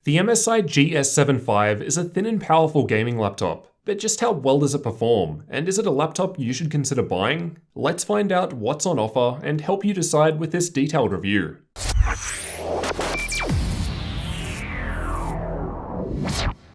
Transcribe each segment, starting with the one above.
The MSI GS75 is a thin and powerful gaming laptop, but just how well does it perform, and is it a laptop you should consider buying? Let's find out what's on offer and help you decide with this detailed review.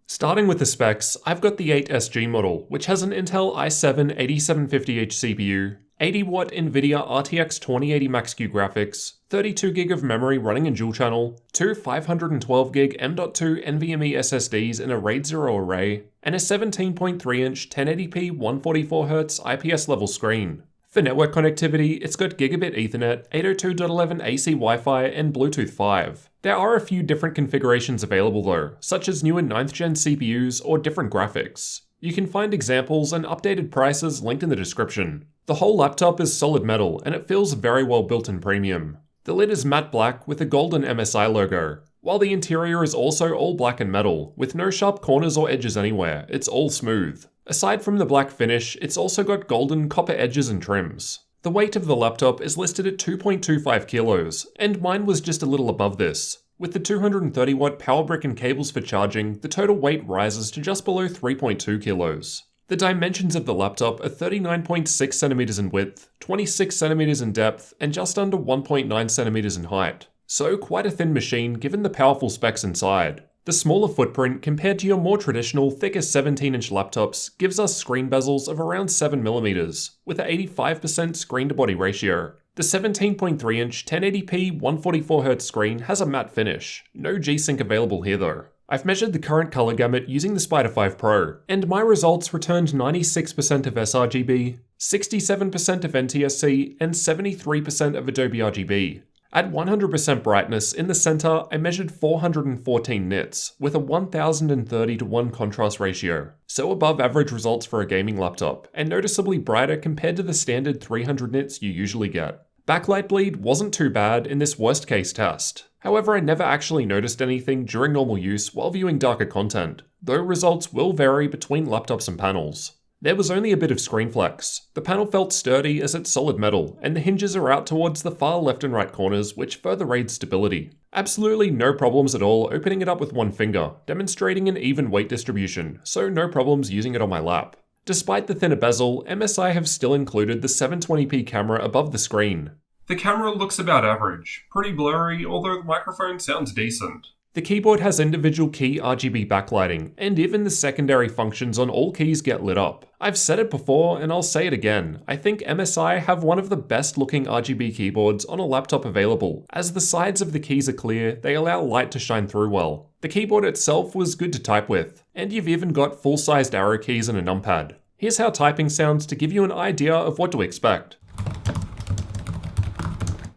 Starting with the specs, I've got the 8SG model, which has an Intel i7-8750H CPU, 80W NVIDIA RTX 2080 Max-Q graphics, 32GB of memory running in dual channel, two 512GB M.2 NVMe SSDs in a RAID 0 array, and a 17.3-inch 1080p 144Hz IPS level screen. For network connectivity, it's got Gigabit Ethernet, 802.11 AC Wi-Fi, and Bluetooth 5. There are a few different configurations available though, such as newer 9th gen CPUs or different graphics. You can find examples and updated prices linked in the description. The whole laptop is solid metal and it feels very well built and premium. The lid is matte black with a golden MSI logo, while the interior is also all black and metal, with no sharp corners or edges anywhere, it's all smooth. Aside from the black finish, it's also got golden copper edges and trims. The weight of the laptop is listed at 2.25 kilos, and mine was just a little above this. With the 230W power brick and cables for charging, the total weight rises to just below 3.2 kilos. The dimensions of the laptop are 39.6cm in width, 26cm in depth, and just under 1.9cm in height. So quite a thin machine given the powerful specs inside. The smaller footprint compared to your more traditional thicker 17-inch laptops gives us screen bezels of around 7mm, with an 85% screen-to-body ratio. The 17.3-inch 1080p 144Hz screen has a matte finish. No G-Sync available here though. I've measured the current color gamut using the Spider 5 Pro, and my results returned 96% of sRGB, 67% of NTSC, and 73% of Adobe RGB. At 100% brightness in the center, I measured 414 nits, with a 1030:1 contrast ratio, so above average results for a gaming laptop, and noticeably brighter compared to the standard 300 nits you usually get. Backlight bleed wasn't too bad in this worst case test. However, I never actually noticed anything during normal use while viewing darker content, though results will vary between laptops and panels. There was only a bit of screen flex. The panel felt sturdy as it's solid metal, and the hinges are out towards the far left and right corners, which further aids stability. Absolutely no problems at all opening it up with one finger, demonstrating an even weight distribution, so no problems using it on my lap. Despite the thinner bezel, MSI have still included the 720p camera above the screen. The camera looks about average, pretty blurry, although the microphone sounds decent. The keyboard has individual key RGB backlighting, and even the secondary functions on all keys get lit up. I've said it before, and I'll say it again. I think MSI have one of the best looking RGB keyboards on a laptop available. As the sides of the keys are clear, they allow light to shine through well. The keyboard itself was good to type with, and you've even got full-sized arrow keys and a numpad. Here's how typing sounds to give you an idea of what to expect.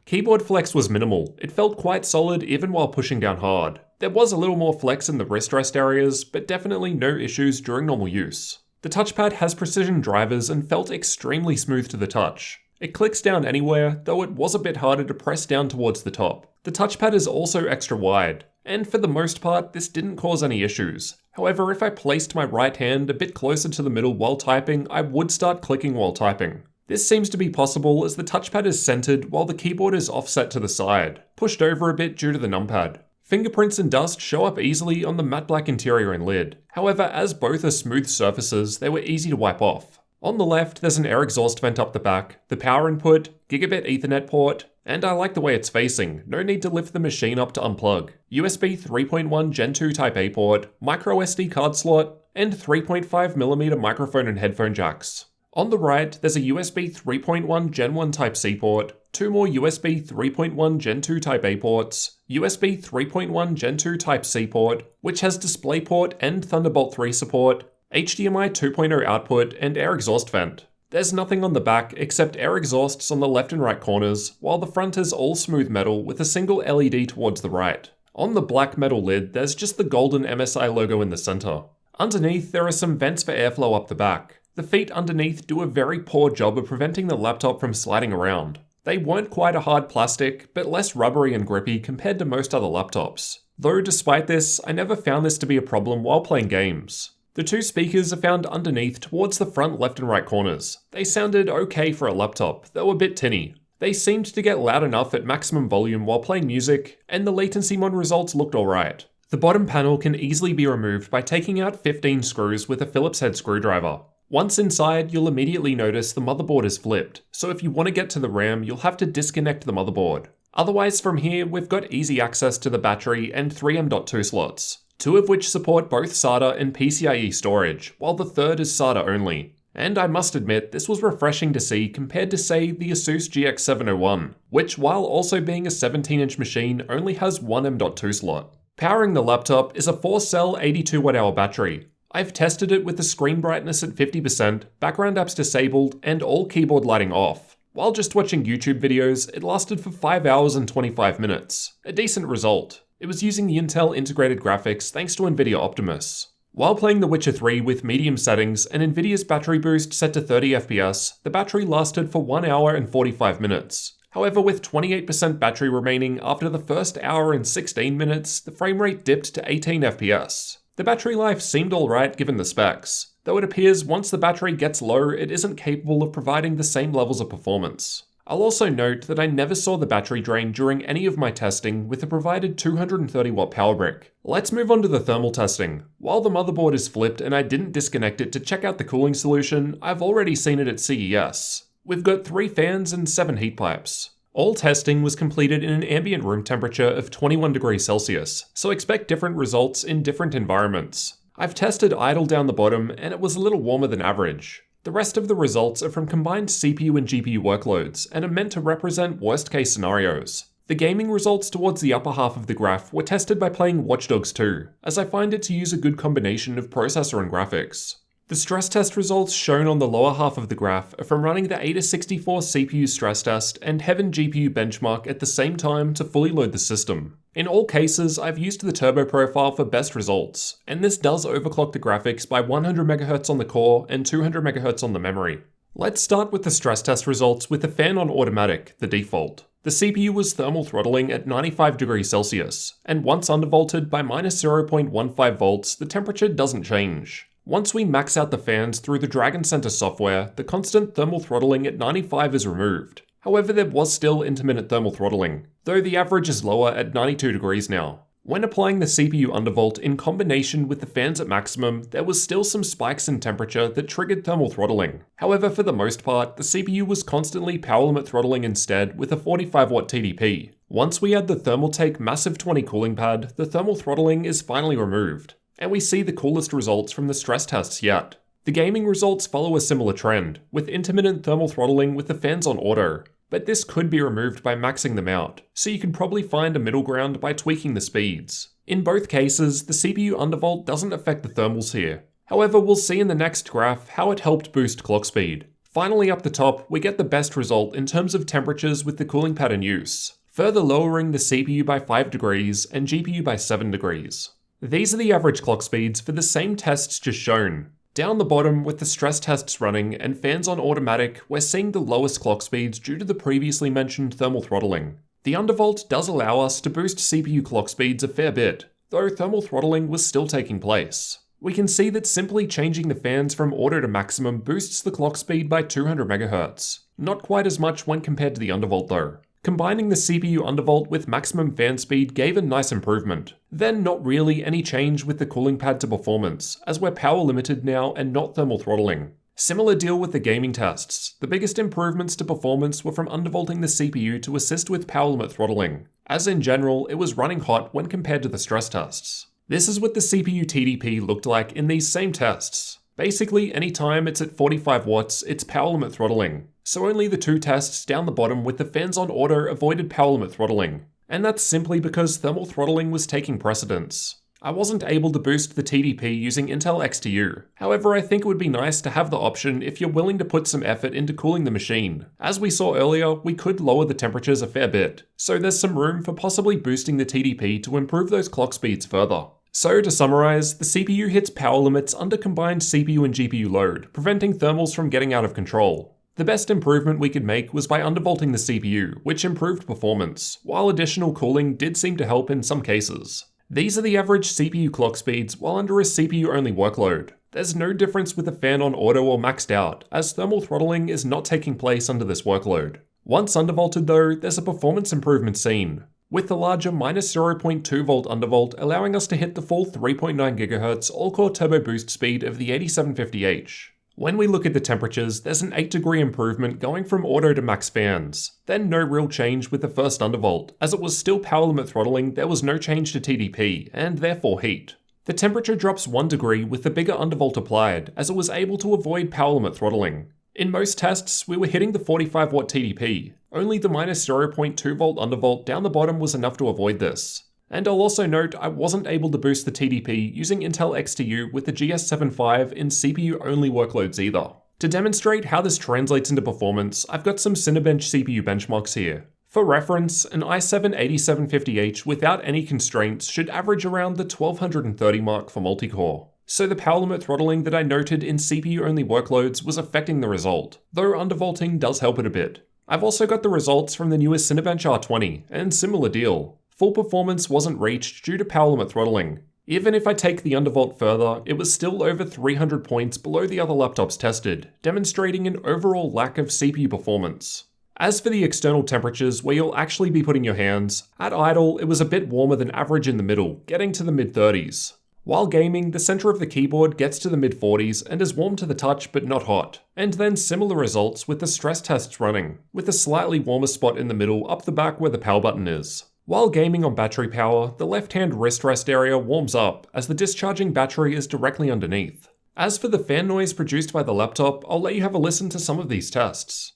Keyboard flex was minimal. It felt quite solid even while pushing down hard. There was a little more flex in the wrist rest areas, but definitely no issues during normal use. The touchpad has precision drivers and felt extremely smooth to the touch. It clicks down anywhere, though it was a bit harder to press down towards the top. The touchpad is also extra wide, and for the most part, this didn't cause any issues. However, if I placed my right hand a bit closer to the middle while typing, I would start clicking while typing. This seems to be possible as the touchpad is centered while the keyboard is offset to the side, pushed over a bit due to the numpad. Fingerprints and dust show up easily on the matte black interior and lid. However, as both are smooth surfaces, they were easy to wipe off. On the left, there's an air exhaust vent up the back, the power input, Gigabit Ethernet port, and I like the way it's facing, no need to lift the machine up to unplug. USB 3.1 Gen 2 Type A port, micro SD card slot, and 3.5mm microphone and headphone jacks. On the right, there's a USB 3.1 Gen 1 Type C port, two more USB 3.1 Gen 2 Type A ports, USB 3.1 Gen 2 Type C port, which has DisplayPort and Thunderbolt 3 support, HDMI 2.0 output, and air exhaust vent. There's nothing on the back except air exhausts on the left and right corners, while the front is all smooth metal with a single LED towards the right. On the black metal lid, there's just the golden MSI logo in the center. Underneath, there are some vents for airflow up the back. The feet underneath do a very poor job of preventing the laptop from sliding around. They weren't quite a hard plastic, but less rubbery and grippy compared to most other laptops. Though despite this, I never found this to be a problem while playing games. The two speakers are found underneath towards the front left and right corners. They sounded okay for a laptop, though a bit tinny. They seemed to get loud enough at maximum volume while playing music, and the latency mod results looked alright. The bottom panel can easily be removed by taking out 15 screws with a Phillips head screwdriver. Once inside, you'll immediately notice the motherboard is flipped, so if you want to get to the RAM, you'll have to disconnect the motherboard. Otherwise, from here, we've got easy access to the battery and 3 M.2 slots, 2 of which support both SATA and PCIe storage, while the third is SATA only. And I must admit, this was refreshing to see compared to, say, the Asus GX701, which, while also being a 17-inch machine, only has 1 M.2 slot. Powering the laptop is a 4-cell 82 Wh battery. I've tested it with the screen brightness at 50%, background apps disabled, and all keyboard lighting off. While just watching YouTube videos, it lasted for 5 hours and 25 minutes. A decent result. It was using the Intel integrated graphics thanks to NVIDIA Optimus. While playing The Witcher 3 with medium settings and NVIDIA's battery boost set to 30 FPS, the battery lasted for 1 hour and 45 minutes. However, with 28% battery remaining after the first hour and 16 minutes, the frame rate dipped to 18 FPS. The battery life seemed alright given the specs, though it appears once the battery gets low, it isn't capable of providing the same levels of performance. I'll also note that I never saw the battery drain during any of my testing with the provided 230 watt power brick. Let's move on to the thermal testing. While the motherboard is flipped and I didn't disconnect it to check out the cooling solution, I've already seen it at CES. We've got 3 fans and 7 heat pipes. All testing was completed in an ambient room temperature of 21 degrees Celsius, so expect different results in different environments. I've tested idle down the bottom and it was a little warmer than average. The rest of the results are from combined CPU and GPU workloads and are meant to represent worst case scenarios. The gaming results towards the upper half of the graph were tested by playing Watch Dogs 2, as I find it to use a good combination of processor and graphics. The stress test results shown on the lower half of the graph are from running the Ada64 CPU stress test and Heaven GPU benchmark at the same time to fully load the system. In all cases, I've used the turbo profile for best results, and this does overclock the graphics by 100 MHz on the core and 200 MHz on the memory. Let's start with the stress test results with the fan on automatic, the default. The CPU was thermal throttling at 95 degrees Celsius, and once undervolted by minus 0.15 volts, the temperature doesn't change. Once we max out the fans through the Dragon Center software, the constant thermal throttling at 95 is removed. However, there was still intermittent thermal throttling, though the average is lower at 92 degrees now. When applying the CPU undervolt in combination with the fans at maximum, there was still some spikes in temperature that triggered thermal throttling. However, for the most part, the CPU was constantly power limit throttling instead with a 45 watt TDP. Once we add the Thermaltake Massive 20 cooling pad, the thermal throttling is finally removed. And we see the coolest results from the stress tests yet. The gaming results follow a similar trend, with intermittent thermal throttling with the fans on auto, but this could be removed by maxing them out, so you can probably find a middle ground by tweaking the speeds. In both cases, the CPU undervolt doesn't affect the thermals here. However, we'll see in the next graph how it helped boost clock speed. Finally up the top, we get the best result in terms of temperatures with the cooling pad in use, further lowering the CPU by 5 degrees and GPU by 7 degrees. These are the average clock speeds for the same tests just shown. Down the bottom, with the stress tests running and fans on automatic, we're seeing the lowest clock speeds due to the previously mentioned thermal throttling. The undervolt does allow us to boost CPU clock speeds a fair bit, though thermal throttling was still taking place. We can see that simply changing the fans from auto to maximum boosts the clock speed by 200 MHz. Not quite as much when compared to the undervolt though. Combining the CPU undervolt with maximum fan speed gave a nice improvement. Then not really any change with the cooling pad to performance, as we're power limited now and not thermal throttling. Similar deal with the gaming tests. The biggest improvements to performance were from undervolting the CPU to assist with power limit throttling. As in general, it was running hot when compared to the stress tests. This is what the CPU TDP looked like in these same tests. Basically, anytime it's at 45 watts, it's power limit throttling. So only the 2 tests down the bottom with the fans on auto avoided power limit throttling. And that's simply because thermal throttling was taking precedence. I wasn't able to boost the TDP using Intel XTU. However, I think it would be nice to have the option if you're willing to put some effort into cooling the machine. As we saw earlier, we could lower the temperatures a fair bit, so there's some room for possibly boosting the TDP to improve those clock speeds further. So to summarize, the CPU hits power limits under combined CPU and GPU load, preventing thermals from getting out of control. The best improvement we could make was by undervolting the CPU, which improved performance, while additional cooling did seem to help in some cases. These are the average CPU clock speeds while under a CPU-only workload. There's no difference with the fan on auto or maxed out, as thermal throttling is not taking place under this workload. Once undervolted though, there's a performance improvement seen. with the larger -0.2 volt undervolt allowing us to hit the full 3.9 GHz all-core turbo boost speed of the 8750H. When we look at the temperatures, there's an 8-degree improvement going from auto to max fans, then no real change with the first undervolt. As it was still power limit throttling, there was no change to TDP, and therefore heat. The temperature drops 1 degree with the bigger undervolt applied, as it was able to avoid power limit throttling. In most tests, we were hitting the 45 watt TDP. Only the -0.2 volt undervolt down the bottom was enough to avoid this. And I'll also note I wasn't able to boost the TDP using Intel XTU with the GS75 in CPU-only workloads either. To demonstrate how this translates into performance, I've got some Cinebench CPU benchmarks here. For reference, an i7-8750H without any constraints should average around the 1230 mark for multi-core. So the power limit throttling that I noted in CPU-only workloads was affecting the result, though undervolting does help it a bit. I've also got the results from the newest Cinebench R20, and similar deal. Full performance wasn't reached due to power limit throttling. Even if I take the undervolt further, it was still over 300 points below the other laptops tested, demonstrating an overall lack of CPU performance. As for the external temperatures where you'll actually be putting your hands, at idle it was a bit warmer than average in the middle, getting to the mid-30s. While gaming, the center of the keyboard gets to the mid-40s and is warm to the touch but not hot. And then similar results with the stress tests running, with a slightly warmer spot in the middle up the back where the power button is. While gaming on battery power, the left-hand wrist rest area warms up as the discharging battery is directly underneath. As for the fan noise produced by the laptop, I'll let you have a listen to some of these tests.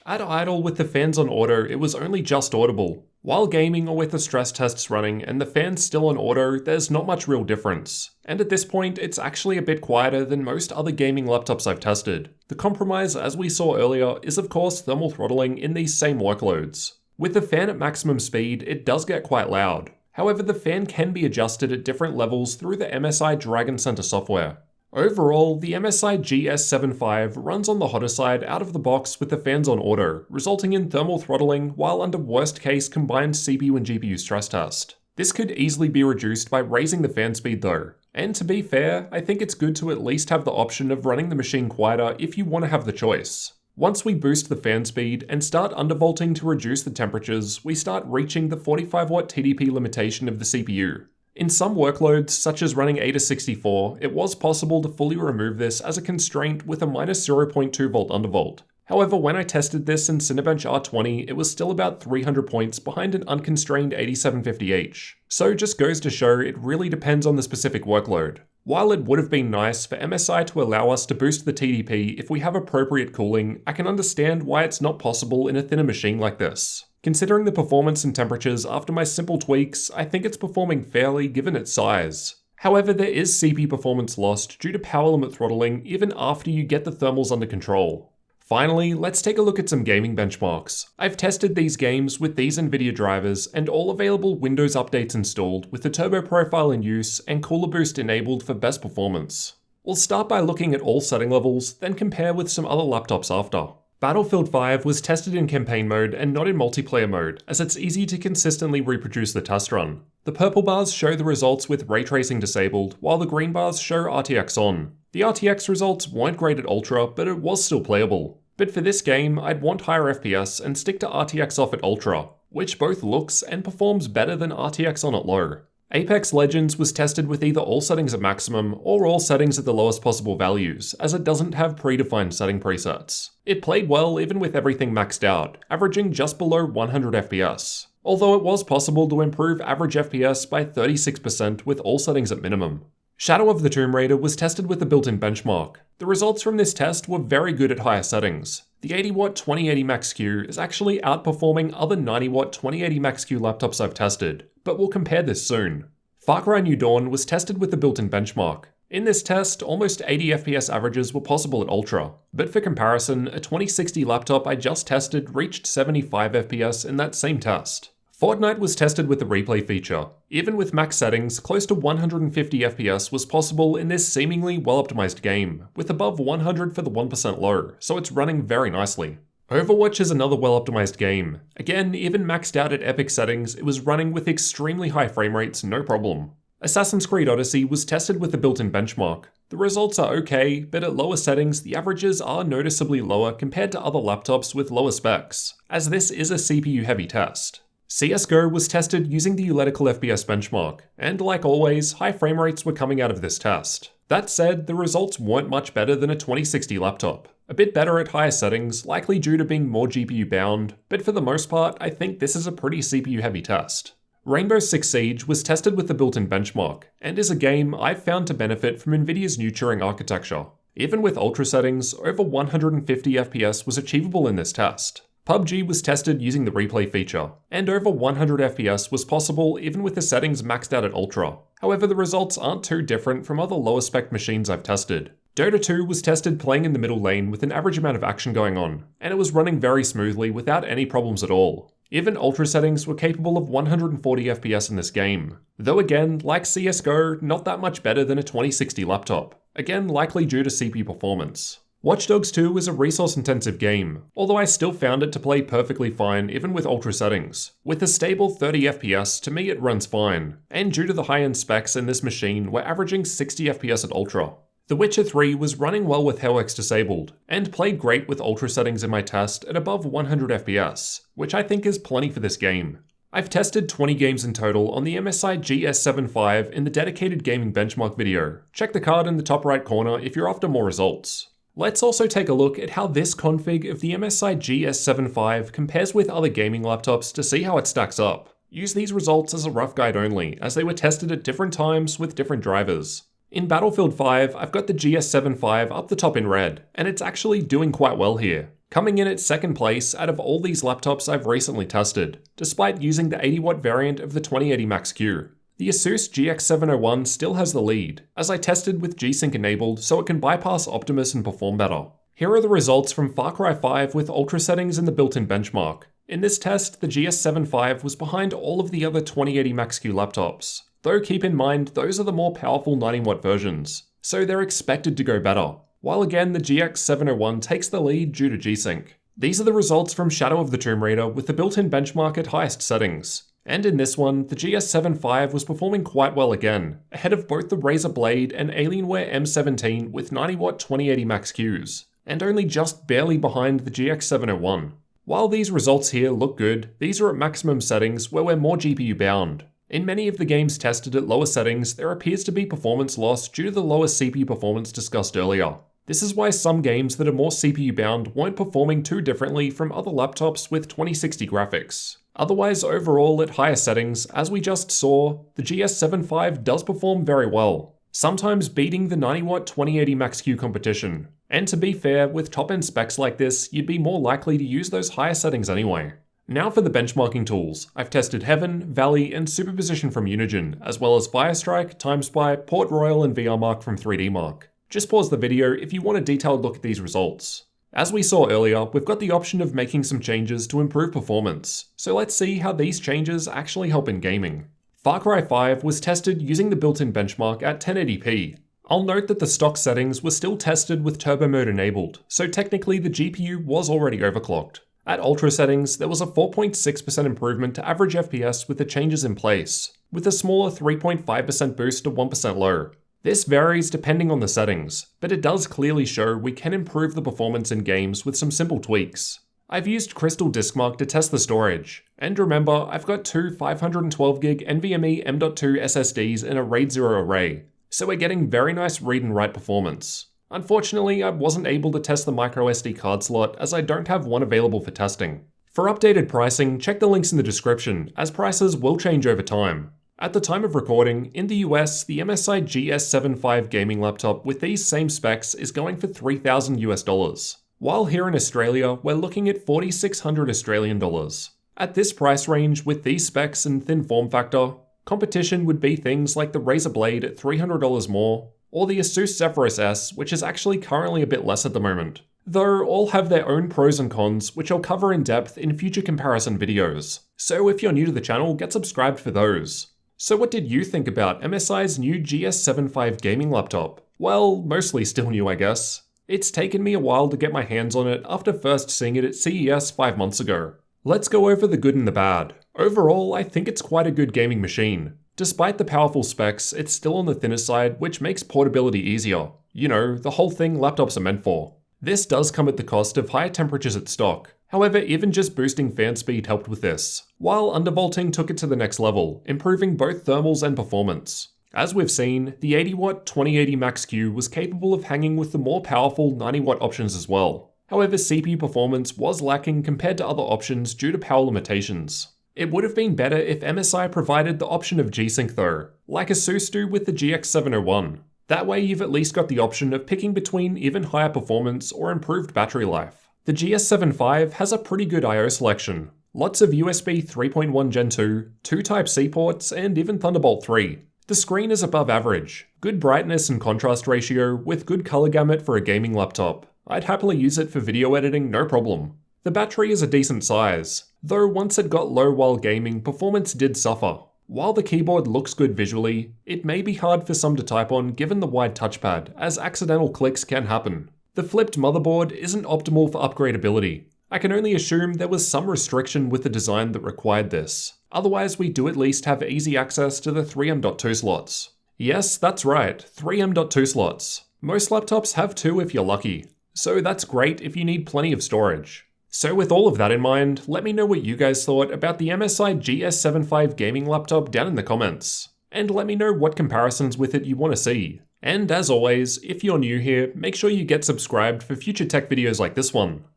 At idle with the fans on auto, it was only just audible. While gaming or with the stress tests running and the fans still on auto, there's not much real difference. And at this point, it's actually a bit quieter than most other gaming laptops I've tested. The compromise, as we saw earlier, is of course thermal throttling in these same workloads. With the fan at maximum speed, it does get quite loud. However, the fan can be adjusted at different levels through the MSI Dragon Center software. Overall, the MSI GS75 runs on the hotter side out of the box with the fans on auto, resulting in thermal throttling while under worst case combined CPU and GPU stress test. This could easily be reduced by raising the fan speed though. And to be fair, I think it's good to at least have the option of running the machine quieter if you want to have the choice. Once we boost the fan speed and start undervolting to reduce the temperatures, we start reaching the 45 watt TDP limitation of the CPU. In some workloads, such as running Ada64, it was possible to fully remove this as a constraint with a -0.2 volt undervolt. However, when I tested this in Cinebench R20, it was still about 300 points behind an unconstrained 8750H. So just goes to show it really depends on the specific workload. While it would have been nice for MSI to allow us to boost the TDP if we have appropriate cooling, I can understand why it's not possible in a thinner machine like this. Considering the performance and temperatures after my simple tweaks, I think it's performing fairly given its size. However, there is CPU performance lost due to power limit throttling even after you get the thermals under control. Finally, let's take a look at some gaming benchmarks. I've tested these games with these NVIDIA drivers and all available Windows updates installed with the turbo profile in use and cooler boost enabled for best performance. We'll start by looking at all setting levels, then compare with some other laptops after. Battlefield 5 was tested in campaign mode and not in multiplayer mode, as it's easy to consistently reproduce the test run. The purple bars show the results with ray tracing disabled, while the green bars show RTX on. The RTX results weren't great at Ultra, but it was still playable. But for this game, I'd want higher FPS and stick to RTX off at Ultra, which both looks and performs better than RTX on at low. Apex Legends was tested with either all settings at maximum or all settings at the lowest possible values, as it doesn't have predefined setting presets. It played well even with everything maxed out, averaging just below 100 FPS. Although it was possible to improve average FPS by 36% with all settings at minimum. Shadow of the Tomb Raider was tested with the built-in benchmark. The results from this test were very good at higher settings. The 80W 2080 Max-Q is actually outperforming other 90W 2080 Max-Q laptops I've tested, but we'll compare this soon. Far Cry New Dawn was tested with the built-in benchmark. In this test, almost 80 FPS averages were possible at Ultra, but for comparison, a 2060 laptop I just tested reached 75 FPS in that same test. Fortnite was tested with the replay feature. Even with max settings, close to 150 FPS was possible in this seemingly well-optimized game, with above 100 for the 1% low, so it's running very nicely. Overwatch is another well-optimized game. Again, even maxed out at epic settings, it was running with extremely high frame rates, no problem. Assassin's Creed Odyssey was tested with the built-in benchmark. The results are okay, but at lower settings, the averages are noticeably lower compared to other laptops with lower specs, as this is a CPU-heavy test. CSGO was tested using the Euletical FPS benchmark, and like always, high frame rates were coming out of this test. That said, the results weren't much better than a 2060 laptop. A bit better at higher settings, likely due to being more GPU bound, but for the most part, I think this is a pretty CPU-heavy test. Rainbow Six Siege was tested with the built-in benchmark, and is a game I've found to benefit from Nvidia's new Turing architecture. Even with ultra settings, over 150 FPS was achievable in this test. PUBG was tested using the replay feature, and over 100 FPS was possible even with the settings maxed out at ultra. However, the results aren't too different from other lower spec machines I've tested. Dota 2 was tested playing in the middle lane with an average amount of action going on, and it was running very smoothly without any problems at all. Even ultra settings were capable of 140 FPS in this game. Though again, like CSGO, not that much better than a 2060 laptop. Again, likely due to CPU performance. Watch Dogs 2 is a resource-intensive game, although I still found it to play perfectly fine even with ultra settings. With a stable 30 FPS, to me it runs fine, and due to the high-end specs in this machine, we're averaging 60 FPS at ultra. The Witcher 3 was running well with HELX disabled, and played great with ultra settings in my test at above 100 FPS, which I think is plenty for this game. I've tested 20 games in total on the MSI GS75 in the dedicated gaming benchmark video. Check the card in the top right corner if you're after more results. Let's also take a look at how this config of the MSI GS75 compares with other gaming laptops to see how it stacks up. Use these results as a rough guide only, as they were tested at different times with different drivers. In Battlefield 5, I've got the GS75 up the top in red, and it's actually doing quite well here, coming in at second place out of all these laptops I've recently tested, despite using the 80-watt variant of the 2080 Max-Q. The Asus GX701 still has the lead, as I tested with G-Sync enabled so it can bypass Optimus and perform better. Here are the results from Far Cry 5 with ultra settings in the built-in benchmark. In this test, the GS75 was behind all of the other 2080 Max-Q laptops. Though keep in mind, those are the more powerful 90-watt versions, so they're expected to go better, while again the GX701 takes the lead due to G-Sync. These are the results from Shadow of the Tomb Raider with the built-in benchmark at highest settings. And in this one, the GS75 was performing quite well again, ahead of both the Razer Blade and Alienware M17 with 90-watt 2080 Max-Qs, and only just barely behind the GX701. While these results here look good, these are at maximum settings where we're more GPU bound. In many of the games tested at lower settings, there appears to be performance loss due to the lower CPU performance discussed earlier. This is why some games that are more CPU bound weren't performing too differently from other laptops with 2060 graphics. Otherwise, overall at higher settings, as we just saw, the GS75 does perform very well, sometimes beating the 90-watt 2080 Max-Q competition. And to be fair, with top-end specs like this, you'd be more likely to use those higher settings anyway. Now for the benchmarking tools. I've tested Heaven, Valley, and Superposition from Unigine, as well as Firestrike, TimeSpy, Port Royal, and VRMark from 3DMark. Just pause the video if you want a detailed look at these results. As we saw earlier, we've got the option of making some changes to improve performance, so let's see how these changes actually help in gaming. Far Cry 5 was tested using the built-in benchmark at 1080p. I'll note that the stock settings were still tested with turbo mode enabled, so technically the GPU was already overclocked. At ultra settings, there was a 4.6% improvement to average FPS with the changes in place, with a smaller 3.5% boost to 1% low. This varies depending on the settings, but it does clearly show we can improve the performance in games with some simple tweaks. I've used Crystal Diskmark to test the storage, and remember, I've got two 512GB NVMe M.2 SSDs in a RAID 0 array, so we're getting very nice read and write performance. Unfortunately, I wasn't able to test the microSD card slot as I don't have one available for testing. For updated pricing, check the links in the description, as prices will change over time. At the time of recording, in the US, the MSI GS75 gaming laptop with these same specs is going for $3,000 US, while here in Australia, we're looking at 4,600 Australian dollars. At this price range, with these specs and thin form factor, competition would be things like the Razer Blade at $300 more, or the Asus Zephyrus S, which is actually currently a bit less at the moment. Though all have their own pros and cons, which I'll cover in depth in future comparison videos. So if you're new to the channel, get subscribed for those. So what did you think about MSI's new GS75 gaming laptop? Well, mostly still new, I guess. It's taken me a while to get my hands on it after first seeing it at CES 5 months ago. Let's go over the good and the bad. Overall, I think it's quite a good gaming machine. Despite the powerful specs, it's still on the thinner side, which makes portability easier. You know, the whole thing laptops are meant for. This does come at the cost of higher temperatures at stock. However, even just boosting fan speed helped with this, while undervolting took it to the next level, improving both thermals and performance. As we've seen, the 80W 2080 Max-Q was capable of hanging with the more powerful 90W options as well. However, CPU performance was lacking compared to other options due to power limitations. It would have been better if MSI provided the option of G-Sync though, like Asus do with the GX701. That way you've at least got the option of picking between even higher performance or improved battery life. The GS75 has a pretty good I/O selection. Lots of USB 3.1 Gen 2, 2 Type-C ports, and even Thunderbolt 3. The screen is above average, good brightness and contrast ratio with good color gamut for a gaming laptop. I'd happily use it for video editing, no problem. The battery is a decent size, though once it got low while gaming, performance did suffer. While the keyboard looks good visually, it may be hard for some to type on given the wide touchpad, as accidental clicks can happen. The flipped motherboard isn't optimal for upgradability. I can only assume there was some restriction with the design that required this. Otherwise, we do at least have easy access to the 3M.2 slots. Yes, that's right, 3M.2 slots. Most laptops have 2 if you're lucky, so that's great if you need plenty of storage. So with all of that in mind, let me know what you guys thought about the MSI GS75 gaming laptop down in the comments. And let me know what comparisons with it you want to see. And as always, if you're new here, make sure you get subscribed for future tech videos like this one.